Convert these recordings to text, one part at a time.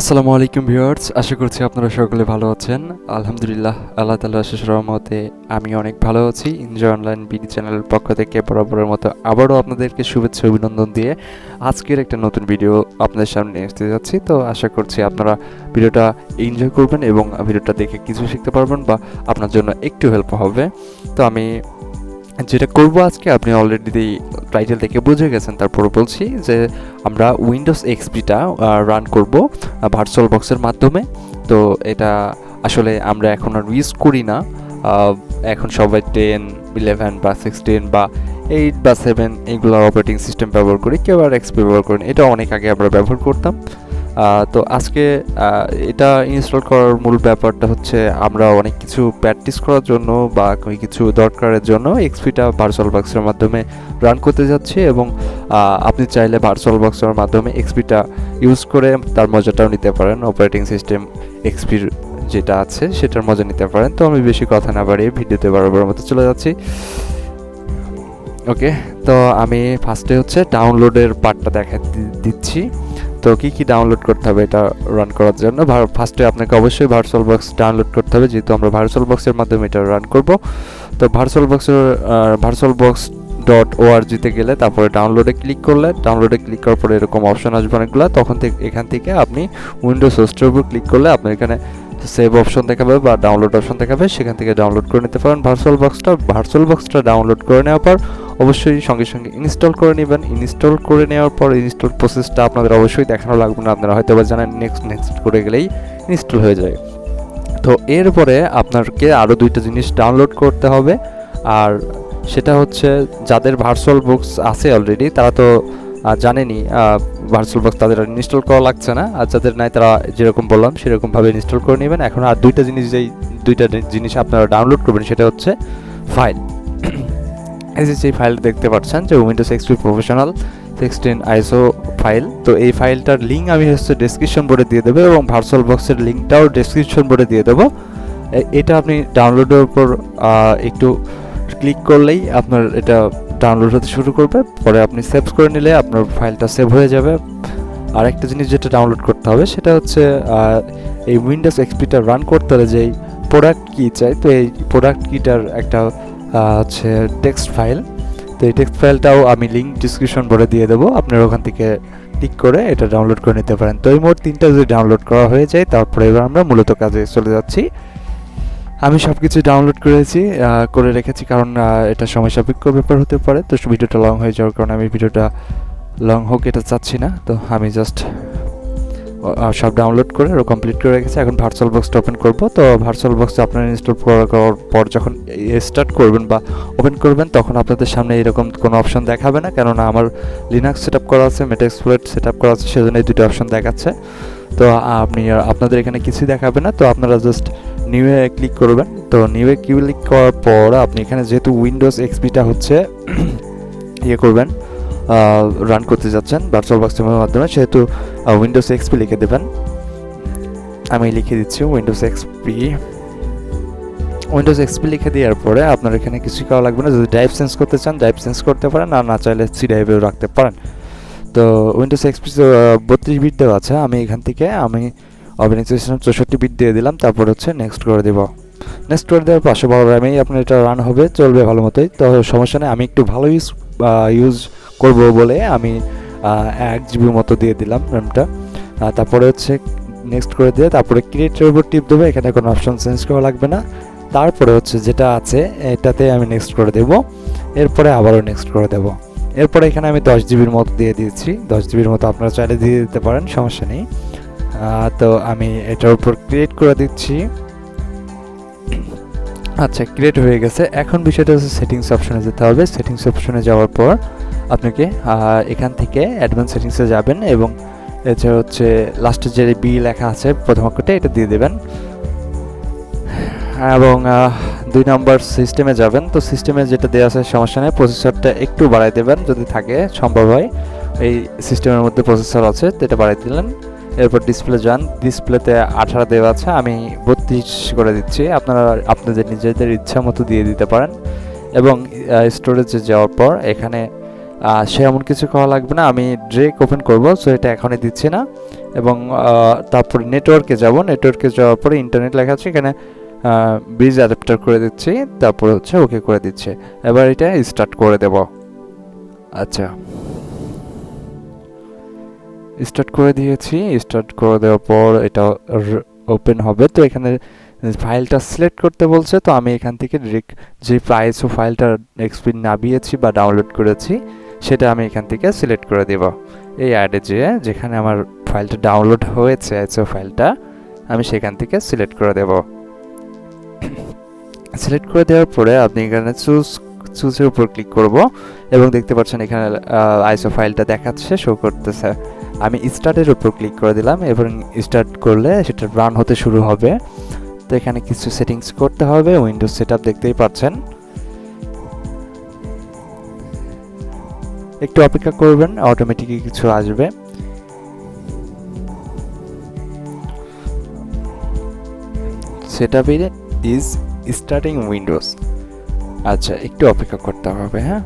আসসালামু আলাইকুম ভিউয়ার্স, আশা করছি আপনারা সকলে ভালো আছেন। আলহামদুলিল্লাহ, আল্লাহ তাআলার অশেষ রহমতে আমি অনেক ভালো আছি। এনজয় অনলাইন বিডি চ্যানেলের পক্ষ থেকে বরাবরের মতো আবারও আপনাদেরকে শুভেচ্ছা অভিনন্দন দিয়ে আজকের একটা নতুন ভিডিও আপনাদের সামনে নিয়ে আসতে যাচ্ছি। তো আশা করছি আপনারা ভিডিওটা এনজয় করবেন এবং ভিডিওটা দেখে কিছু শিখতে পারবেন বা আপনার জন্য একটু হেল্প হবে। তো আমি যেটা করব আজকে, আপনি অলরেডি টাইটেল থেকে বুঝে গেছেন, তারপরে বলছি যে আমরা উইন্ডোজ এক্সপিটা রান করব ভার্চুয়াল বক্সের মাধ্যমে। তো এটা আসলে আমরা এখন আর ইউজ করি না। এখন সবাই 10, 11 বা 16 বা 8 বা 7 এইগুলো অপারেটিং সিস্টেম ব্যবহার করি, কেউ আর এক্সপি ব্যবহার করেন। এটা অনেক আগে আমরা ব্যবহার করতাম। তো আজকে এটা ইনস্টল করার মূল ব্যাপারটা হচ্ছে আমরা অনেক কিছু প্র্যাকটিস করার জন্য বা কিছু দরকারের জন্য এক্সপিটা ভার্চুয়াল বক্সের মাধ্যমে রান করতে যাচ্ছি, এবং আপনি চাইলে ভার্চুয়াল বক্সের মাধ্যমে এক্সপিটা ইউজ করে তার মজাটাও নিতে পারেন। অপারেটিং সিস্টেম এক্সপির যেটা আছে সেটার মজা নিতে পারেন। তো আমি বেশি কথা না বাড়িয়ে ভিডিওতে বরাবর মতো চলে যাচ্ছি। ওকে, তো আমি ফার্স্টে হচ্ছে ডাউনলোডের পার্টটা দেখা দিচ্ছি। তো কি ডাউনলোড করতে হবে এটা রান করার জন্য? ফার্স্টে আপনাকে অবশ্যই ভার্চুয়াল বক্স ডাউনলোড করতে হবে, যেহেতু আমরা ভার্চুয়াল বক্সের মাধ্যমে এটা রান করব। তো ভার্চুয়াল বক্স .org-তে গেলে তারপরে ডাউনলোডে ক্লিক করলে, ডাউনলোডে ক্লিক করার পরে এরকম অপশন আসবে অনেকগুলো। তখন থেকে এখান থেকে আপনি উইন্ডোজ হোস্টের উপর ক্লিক করলে আপনার এখানে সেভ অপশন দেখাবে বা ডাউনলোড অপশন দেখাবে, সেখান থেকে ডাউনলোড করে নিতে পারেন ভার্চুয়াল বক্সটা ডাউনলোড করে নেওয়ার পর অবশ্যই সঙ্গে সঙ্গে ইনস্টল করে নেবেন। ইনস্টল করে নেওয়ার পর ইনস্টল প্রসেসটা আপনাদের অবশ্যই দেখানো লাগবে না, আপনারা হয়তো বা জানেন নেক্সট করে গেলেই ইনস্টল হয়ে যায়। তো এরপরে আপনাকে আরও দুইটা জিনিস ডাউনলোড করতে হবে, আর সেটা হচ্ছে যাদের ভার্চুয়াল বক্স আছে অলরেডি তারা তো জানেনই ভার্চুয়াল বক্স তাদের ইনস্টল করা লাগছে না, আর যাদের নাই তারা যেরকম বললাম সেরকমভাবে ইনস্টল করে নেবেন। এখন আর দুইটা জিনিস আপনারা ডাউনলোড করবেন, সেটা হচ্ছে ফাইল। এই যে ফাইল দেখতে পাচ্ছেন যে Windows XP professional 16 ISO file. তো এই ফাইলটার লিঙ্ক আমি হচ্ছে ডেসক্রিপশন বোর্ডে দিয়ে দেবো, এবং ভার্চুয়াল বক্সের লিঙ্কটাও ডেসক্রিপশন বোর্ডে দিয়ে দেবো। এটা আপনি ডাউনলোডের উপর একটু ক্লিক করলেই আপনার এটা ডাউনলোড হতে শুরু করবে। পরে আপনি সেভ করে নিলে আপনার ফাইলটা সেভ হয়ে যাবে। আর একটা জিনিস যেটা ডাউনলোড করতে হবে সেটা হচ্ছে এই উইন্ডোজ এক্সপিটা রান করতে হলে যেই প্রোডাক্ট কি চাই, তো এই প্রোডাক্ট কিটার একটা হচ্ছে টেক্সট ফাইল। তো এই টেক্সট ফাইলটাও আমি লিঙ্ক ডিসক্রিপশন বোর্ডে দিয়ে দেবো, আপনারা ওখান থেকে ক্লিক করে এটা ডাউনলোড করে নিতে পারেন। তো এই মোট 3টা যদি ডাউনলোড করা হয়ে যায়, তারপরে এবার আমরা মূলত কাজে চলে যাচ্ছি। আমি সব কিছু ডাউনলোড করে রেখেছি, কারণ এটা সময় সাপেক্ষ ব্যাপার হতে পারে। তো ভিডিওটা লং হয়ে যাওয়ার কারণে আমি ভিডিওটা লং হোক এটা চাচ্ছি না। তো আমি জাস্ট সব ডাউনলোড করে কমপ্লিট করে রেখেছি। এখন ভার্চুয়াল বক্সটা ওপেন করব। তো ভার্চুয়াল বক্সটা আপনারা ইনস্টল করার পর যখন স্টার্ট করবেন বা ওপেন করবেন, তখন আপনাদের সামনে এরকম কোনো অপশন দেখাবে না, কেননা আমার লিনাক্স সেট আপ করা আছে, মেটাএক্সপ্লয়েট সেট আপ করা আছে, সেজন্য এই দুটো অপশন দেখাচ্ছে। তো আপনাদের এখানে কিছুই দেখাবে না। তো আপনারা জাস্ট নিউয়ে ক্লিক করবেন। তো নিউয়ে ক্লিক করার পর আপনি এখানে যেহেতু উইন্ডোজ এক্সপিটা হচ্ছে ইয়ে করবেন, রান করতে যাচ্ছেন ভার্চুয়াল বক্সের মাধ্যমে, সেহেতু উইন্ডোজ এক্সপি লিখে দেবেন। আমি লিখে দিচ্ছি উইন্ডোজ এক্সপি লিখে দেওয়ার পরে আপনার এখানে কিছুই করা লাগবে না। যদি ড্রাইভ চেঞ্জ করতে চান ড্রাইভ চেঞ্জ করতে পারেন, আর না চাইলে সি ড্রাইভেও রাখতে পারেন। তো উইন্ডোজ এক্সপি 32 বিট দেওয়া আছে, আমি এখান থেকে অপারেটিং সিস্টেম 64 বিট দিয়ে দিলাম। তারপর হচ্ছে নেক্সট করে দেবো। নেক্সট করে দেওয়ার পাশে বড় র্যামেই আপনার এটা রান হবে, চলবে ভালো মতোই। তো সমস্যা নেই, আমি একটু ভালো ইউজ করব বলে আমি 1 জিবির মতো দিয়ে দিলাম র্যামটা। তারপরে হচ্ছে নেক্সট করে দিয়ে তারপরে ক্রিয়েটের উপর টিপ দেবো। এখানে কোনো অপশন চেঞ্জ করা লাগবে না। তারপরে হচ্ছে যেটা আছে এটাতে আমি নেক্সট করে দেব, এরপরে আবারও নেক্সট করে দেব। এরপরে এখানে আমি 10 জিবির মতো দিয়ে দিয়েছি। 10 জিবির মতো আপনারা চাইলে দিয়ে দিতে পারেন, সমস্যা নেই। তো আমি এটার উপর ক্রিয়েট করে দিচ্ছি। আচ্ছা, ক্রিয়েট হয়ে গেছে। এখন বিষয়টা হচ্ছে সেটিংস অপশনে যেতে হবে। সেটিংস অপশনে যাওয়ার পর আপনাকে এখান থেকে অ্যাডভান্স সেটিংসে যাবেন, এবং এটা হচ্ছে লাস্টে যে বি লেখা আছে প্রথম অক্ষরটা এটা দিয়ে দেবেন, এবং 2 নম্বর সিস্টেমে যাবেন। তো সিস্টেমে যেটা দেওয়া আছে সমস্যা নেই, প্রসেসরটা একটু বাড়াই দেবেন যদি থাকে সম্ভব হয়। এই সিস্টেমের মধ্যে প্রসেসর আছে, তো এটা বাড়াই দিলেন। এরপর ডিসপ্লে যান, ডিসপ্লেতে 18 দেওয়া আছে, আমি 32 করে দিচ্ছি। আপনারা আপনাদের নিজেদের ইচ্ছা মতো দিয়ে দিতে পারেন। এবং স্টোরেজে যাওয়ার পর এখানে সে এমন কিছু করা লাগবে না, আমি ডিরেক্ট ওপেন করব, সো এটা এখনই দিচ্ছি না। এবং তারপরে নেটওয়ার্কে যাব, নেটওয়ার্কে যাওয়ার পরে ইন্টারনেট লেখা আছে, এখানে ব্রিজ অ্যাডাপ্টার করে দিচ্ছি, তারপর হচ্ছে ওকে করে দিচ্ছে। এবার এটা স্টার্ট করে দেব। আচ্ছা, স্টার্ট করে দিয়েছি। স্টার্ট করে দেওয়ার পর এটা ওপেন হবে। তো এখানে ফাইলটা সিলেক্ট করতে বলছে, তো আমি এখান থেকে ডিরেক্ট যে আইএসও ফাইলটা এক্সপি নামিয়েছি বা ডাউনলোড করেছি সেটা আমি এখান থেকে সিলেক্ট করে দেব। এই অ্যাডে যেখানে আমার ফাইলটা ডাউনলোড হয়েছে আইএসও ফাইলটা, আমি সেখান থেকে সিলেক্ট করে দেব। সিলেক্ট করে দেওয়ার পরে আপনি এখানে চুজের উপর ক্লিক করব এবং দেখতে পাচ্ছেন এখানে আইএসও ফাইলটা দেখাচ্ছে, শো করতেছে। আমি স্টার্টের উপর ক্লিক করে দিলাম এবং স্টার্ট করলে সেটা রান হতে শুরু হবে। তো এখানে কিছু সেটিংস করতে হবে, উইন্ডোজ সেটআপ দেখতেই পাচ্ছেন। একটু অপেক্ষা করবেন, অটোমেটিকই কিছু আসবে। Setup is starting Windows. আচ্ছা, একটু অপেক্ষা করতে হবে। হ্যাঁ,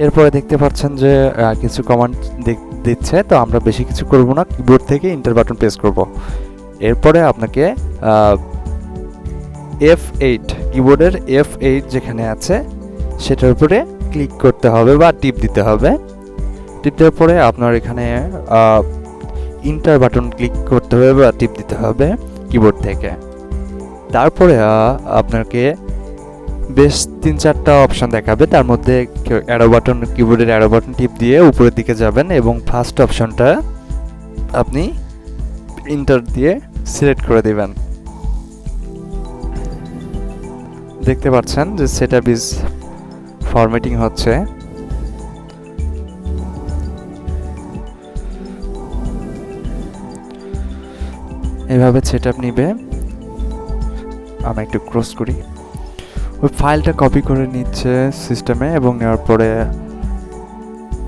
এরপরে দেখতে পাচ্ছেন যে কিছু কমান্ড দিচ্ছে, তো আমরা বেশি কিছু করব না, কিবোর্ড থেকে এন্টার বাটন প্রেস করব। এরপরে আপনাকে F8 কিবোর্ডের F8 যেখানে আছে সেটার উপরে ক্লিক করতে হবে বা টিপ দিতে হবে। টিপ দেওয়ার পরে আপনার এখানে এন্টার বাটন ক্লিক করতে হবে বা টিপ দিতে হবে কিবোর্ড থেকে। তারপরে আপনাকে বেশ 3-4টা অপশন দেখাবে, তার মধ্যে অ্যারো বাটন, কিবোর্ডের অ্যারো বাটন টিপ দিয়ে উপরের দিকে যাবেন এবং ফার্স্ট অপশনটা আপনি এন্টার দিয়ে সিলেক্ট করে দিবেন। দেখতে পাচ্ছেন যে সেটআপ ইজ ফরম্যাটিং হচ্ছে। এভাবে সেটআপ নিবে। আমি একটু ক্রস করি। ওই ফাইলটা কপি করে নিচ্ছে সিস্টেমে এবং নেওয়ার পরে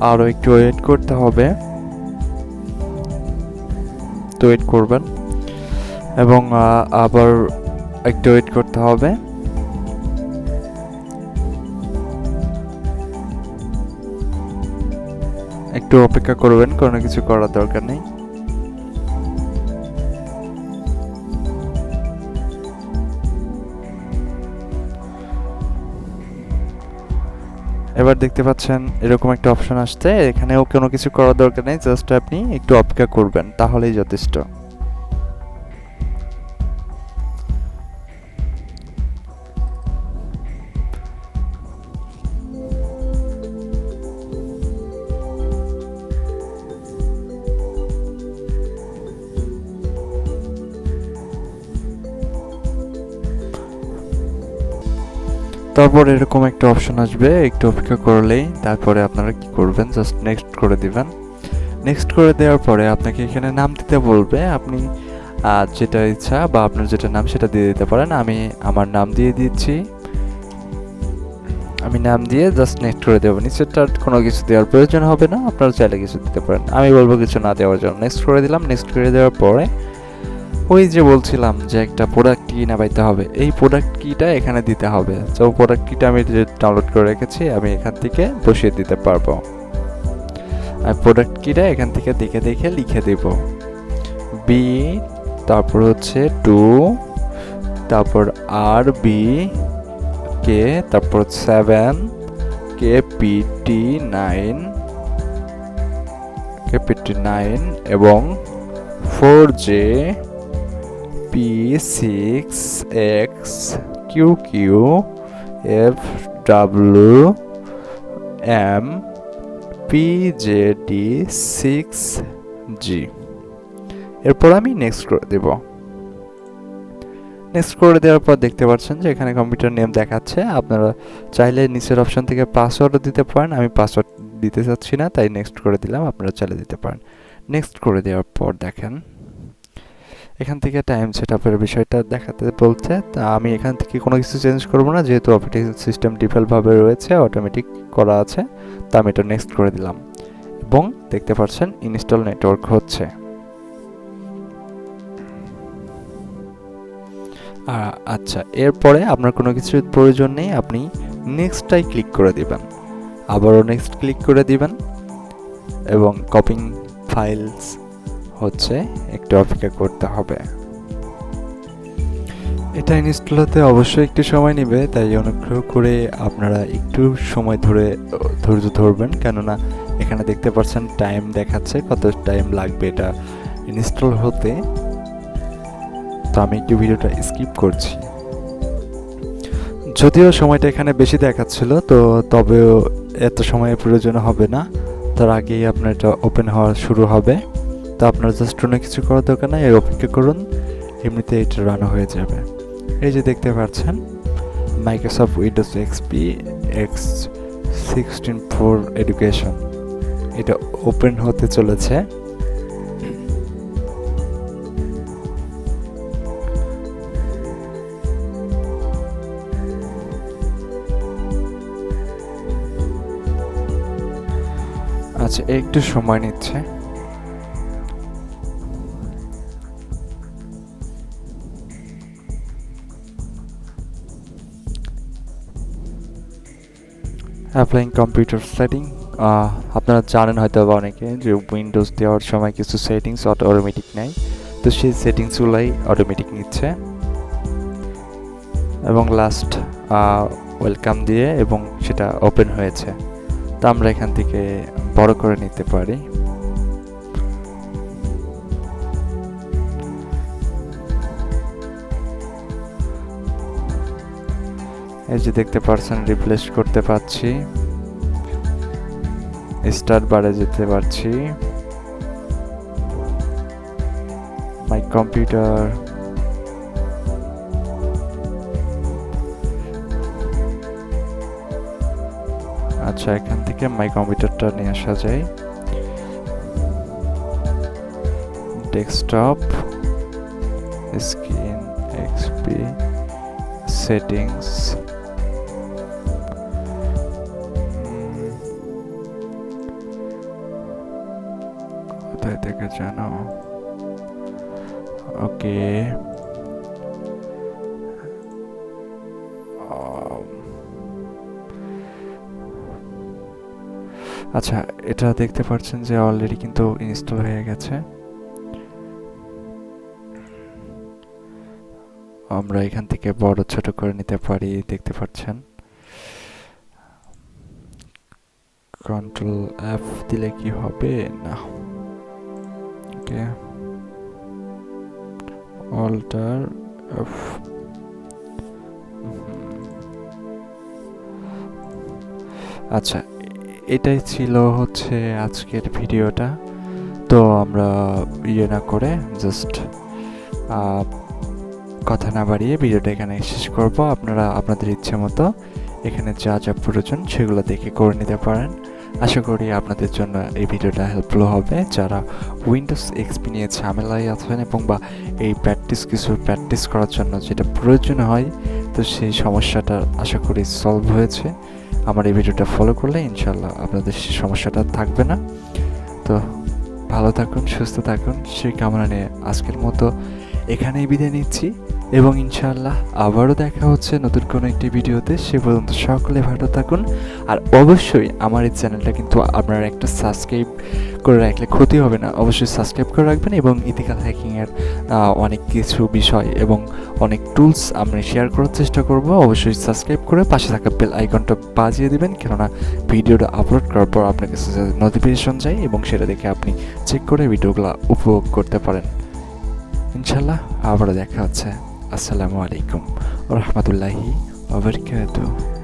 আরও একটু ওয়েট করতে হবে। তো ওয়েট করবেন এবং আবার একটু ওয়েট করতে হবে। একটু অপেক্ষা করবেন, কোনো কিছু করার দরকার নেই। এবার দেখতে পাচ্ছেন এরকম একটা অপশন আসছে, এখানেও কোনো কিছু করার দরকার নেই, জাস্ট আপনি একটু অপেক্ষা করবেন, তাহলেই যথেষ্ট। তারপর এরকম একটা অপশন আসবে, একটু অপেক্ষা করলেই। তারপরে আপনারা কি করবেন, জাস্ট নেক্সট করে দিবেন। নেক্সট করে দেওয়ার পরে আপনাকে এখানে নাম দিতে বলবে, আপনি যেটা ইচ্ছা বা আপনার যেটা নাম সেটা দিয়ে দিতে পারেন। আমি আমার নাম দিয়ে দিচ্ছি। আমি নাম দিয়ে জাস্ট নেক্সট করে দেবো। নিচেরটার কোনো কিছু দেওয়ার প্রয়োজন হবে না, আপনারা চাইলে কিছু দিতে পারেন। আমি বলবো কিছু না দেওয়ার জন্য। নেক্সট করে দিলাম। নেক্সট করে দেওয়ার পরে ওই যে বলছিলাম যে একটা প্রোডাক্ট কি নামাইতে হবে, এই প্রোডাক্ট কিটা এখানে দিতে হবে। তো প্রোডাক্ট কিটা আমি যে ডাউনলোড করে রেখেছি আমি এখান থেকে বসিয়ে দিতে পারবো। আমি প্রোডাক্ট কিটা এখান থেকে দেখে দেখে লিখে দেব। বি, তারপর হচ্ছে 2, তারপর আর বি কে, তারপর 7 কে পি টি 9 এবং 4J P6X QQ FW M PJD6G। এরপর আমি নেক্সট করে দেব। নেক্সট করে দেওয়ার পর দেখতে পাচ্ছেন যে এখানে কম্পিউটার নেম দেখাচ্ছে। আপনারা চাইলে নিচের অপশন থেকে পাসওয়ার্ডও দিতে পারেন। আমি পাসওয়ার্ড দিতে চাচ্ছি না, তাই নেক্সট করে দিলাম। আপনারা চাইলে দিতে পারেন। নেক্সট করে দেওয়ার পর দেখেন এখান থেকে টাইম সেটআপের বিষয়টা দেখাতে বলছে। তা আমি এখান থেকে কোনো কিছু চেঞ্জ করব না, যেহেতু অপারেটিং সিস্টেম ডিফল্টভাবে রয়েছে, অটোমেটিক করা আছে। তা আমি এটা নেক্সট করে দিলাম এবং দেখতে পাচ্ছেন ইনস্টল নেটওয়ার্ক হচ্ছে। আচ্ছা, এরপরে আপনার কোনো কিছুর প্রয়োজন নেই, আপনি নেক্সটটাই ক্লিক করে দিবেন। আবারও নেক্সট ক্লিক করে দিবেন এবং কপিং ফাইলস হচ্ছে একটু অপেক্ষা করতে হবে। এটা ইনস্টল হতে অবশ্যই একটু সময় নেবে, তাই অনুগ্রহ করে আপনারা একটু সময় ধরে ধৈর্য ধরবেন, কেননা এখানে দেখতে পাচ্ছেন টাইম দেখাচ্ছে কত টাইম লাগবে এটা ইনস্টল হতে। তো আমি একটু ভিডিওটা স্কিপ করছি। যদিও সময়টা এখানে বেশি দেখাচ্ছিল, তো তবেও এত সময়ের প্রয়োজন হবে না, তার আগেই আপনার এটা ওপেন হওয়া শুরু হবে। তো আপনার জাস্ট অন্য কিছু করার দরকার নাই, এই অপেক্ষা করুন, এমনিতে এটা রান হয়ে যাবে। এই যে দেখতে পাচ্ছেন Microsoft Windows XP X16 for education, এটা ওপেন হতে চলেছে। আচ্ছা, একটু সময় নিচ্ছে। অ্যাপ্লাইং কম্পিউটার সেটিং, আপনারা জানেন হয়তো বা অনেকে যে উইন্ডোজ দেওয়ার সময় কিছু সেটিংস অটোমেটিক নেয়, তো সেই সেটিংসগুলাই অটোমেটিক নিচ্ছে। এবং লাস্ট ওয়েলকাম দিয়ে এবং সেটা ওপেন হয়েছে। তো আমরা এখান থেকে বড় করে নিতে পারি। এই যে দেখতে পাচ্ছেন রিপ্লেস করতে পারছি, স্টার্ট বারে যেতে পারছি, মাই কম্পিউটার, আচ্ছা এখান থেকে মাই কম্পিউটারটা নিয়ে আসা যায়, ডেস্কটপ, স্ক্রিন, এক্সপি, সেটিংস, কোথায় থেকে জানো, ওকে আচ্ছা, এটা দেখতে পাচ্ছেন যে অলরেডি কিন্তু ইনস্টল হয়ে গেছে। আমরা এখান থেকে বড় ছোট করে নিতে পারি, দেখতে পাচ্ছেন। কন্ট্রোল এফ দিলে কি হবে না, ওকে অল্টার এফ, আচ্ছা এটাই ছিল হচ্ছে আজকের ভিডিওটা। তো আমরা ইয়ে না করে জাস্ট কথা না বাড়িয়ে ভিডিওটা এখানে শেষ করব। আপনারা আপনাদের ইচ্ছে মতো এখানে যা যা প্রয়োজন সেগুলো দেখে করে নিতে পারেন। আশা করি আপনাদের জন্য এই ভিডিওটা হেল্পফুল হবে, যারা উইন্ডোজ এক্সপি নিয়ে ঝামেলায় আছেন এবং বা এই প্র্যাকটিস করার জন্য যেটা প্রয়োজন হয়, তো সেই সমস্যাটা আশা করি সলভ হয়েছে। আমার এই ভিডিওটা ফলো করলে ইনশাল্লাহ আপনাদের সেই সমস্যাটা থাকবে না। তো ভালো থাকুন, সুস্থ থাকুন, সেই কামনা নিয়ে আজকের মতো এখানেই বিদায় নিচ্ছি এবং ইনশাআল্লাহ আবারও দেখা হচ্ছে নতুন কোনো একটি ভিডিওতে। সে পর্যন্ত সকলে ভালো থাকুন। আর অবশ্যই আমার এই চ্যানেলটা কিন্তু আপনারা একটা সাবস্ক্রাইব করে রাখলে ক্ষতি হবে না, অবশ্যই সাবস্ক্রাইব করে রাখবেন। এবং ইথিক্যাল হ্যাকিংয়ের অনেক কিছু বিষয় এবং অনেক টুলস আমরা শেয়ার করার চেষ্টা করব। অবশ্যই সাবস্ক্রাইব করে পাশে থাকা বেল আইকনটা বাজিয়ে দিবেন, কেননা ভিডিওটা আপলোড করার পর আপনার কাছে নোটিফিকেশন যায় এবং সেটা দেখে আপনি চেক করে ভিডিওগুলো উপভোগ করতে পারেন। ইনশাল্লাহ আবারও দেখা হচ্ছে। আসসালামু আলাইকুম ওয়া রাহমাতুল্লাহি ওয়া বারাকাতুহু।